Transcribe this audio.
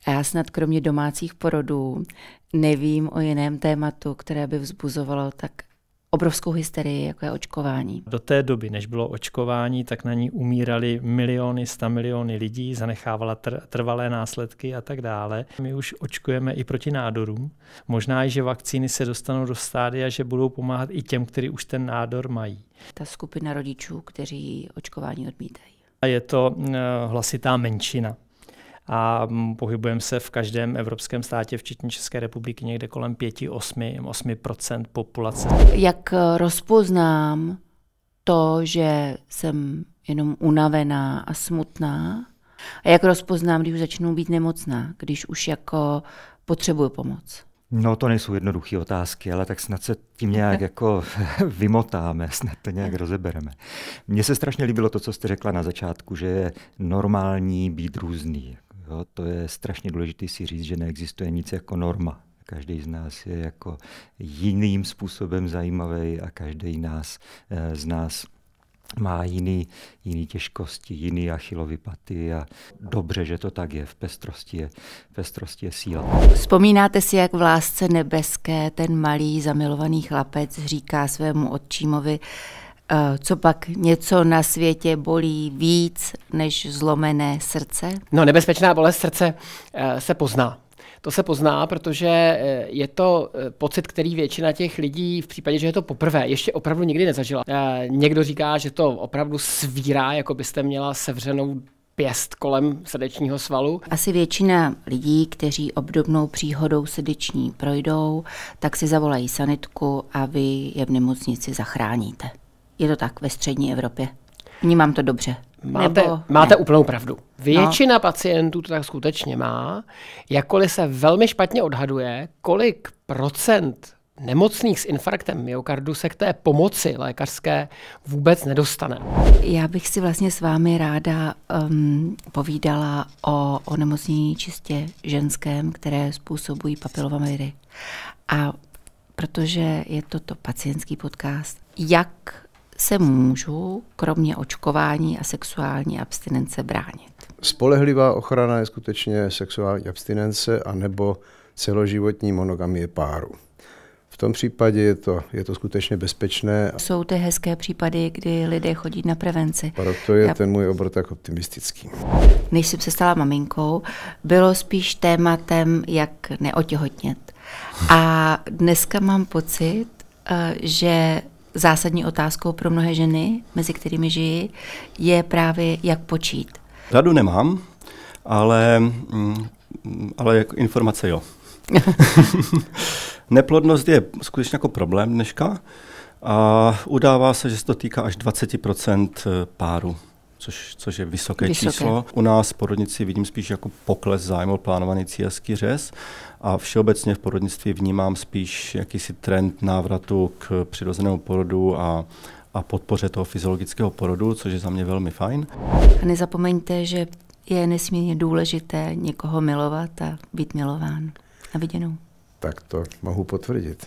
A já snad kromě domácích porodů nevím o jiném tématu, které by vzbuzovalo tak obrovskou hysterii, jako je očkování. Do té doby, než bylo očkování, tak na ní umírali miliony, 100 miliony lidí, zanechávala trvalé následky a tak dále. My už očkujeme i proti nádorům. Možná i, že vakcíny se dostanou do stádia, že budou pomáhat i těm, kteří už ten nádor mají. Ta skupina rodičů, kteří očkování odmítají. A je to hlasitá menšina. A pohybujeme se v každém evropském státě, včetně České republiky, někde kolem 5–8% populace. Jak rozpoznám to, že jsem jenom unavená a smutná? A jak rozpoznám, když už začnu být nemocná, když už jako potřebuju pomoc? No to nejsou jednoduché otázky, ale tak snad se tím nějak jako vymotáme, snad to nějak rozebereme. Mně se strašně líbilo to, co jste řekla na začátku, že je normální být různý. Jo, to je strašně důležité si říct, že neexistuje nic jako norma. Každý z nás je jako jiným způsobem zajímavý a každý z nás má jiný těžkosti, jiný Achillovy paty a dobře, že to tak je. V pestrosti je síla. Vzpomínáte si, jak v Lásce nebeské ten malý zamilovaný chlapec říká svému otčímovi, co pak něco na světě bolí víc než zlomené srdce? No, nebezpečná bolest srdce se pozná. To se pozná, protože je to pocit, který většina těch lidí v případě, že je to poprvé, ještě opravdu nikdy nezažila. Někdo říká, že to opravdu svírá, jako byste měla sevřenou pěst kolem srdečního svalu. Asi většina lidí, kteří obdobnou příhodou srdeční projdou, tak si zavolají sanitku a vy je v nemocnici zachráníte. Je to tak ve střední Evropě? Vnímám to dobře. Máte úplnou pravdu. Většina pacientů to tak skutečně má, jakkoliv se velmi špatně odhaduje, kolik procent nemocných s infarktem myokardu se k té pomoci lékařské vůbec nedostane. Já bych si vlastně s vámi ráda povídala o onemocnění čistě ženském, které způsobují papilomaviry. A protože je toto pacientský podcast, jak se můžu, kromě očkování a sexuální abstinence, bránit? Spolehlivá ochrana je skutečně sexuální abstinence anebo celoživotní monogamie páru. V tom případě je to skutečně bezpečné. Jsou ty hezké případy, kdy lidé chodí na prevenci. Proto je ten můj obor tak optimistický. Než jsem se stala maminkou, bylo spíš tématem, jak neotěhotnět. A dneska mám pocit, že zásadní otázkou pro mnohé ženy, mezi kterými žiji, je právě jak počít. Radu nemám, ale jako informace jo. Neplodnost je skutečně jako problém dneška a udává se, že se to týká až 20% párů, což je vysoké číslo. U nás v porodnici vidím spíš jako pokles zájmu o plánovaný císařský řez a všeobecně v porodnictví vnímám spíš jakýsi trend návratu k přirozenému porodu a podpoře toho fyziologického porodu, což je za mě velmi fajn. A nezapomeňte, že je nesmírně důležité někoho milovat a být milován. Na viděnou. Tak to mohu potvrdit.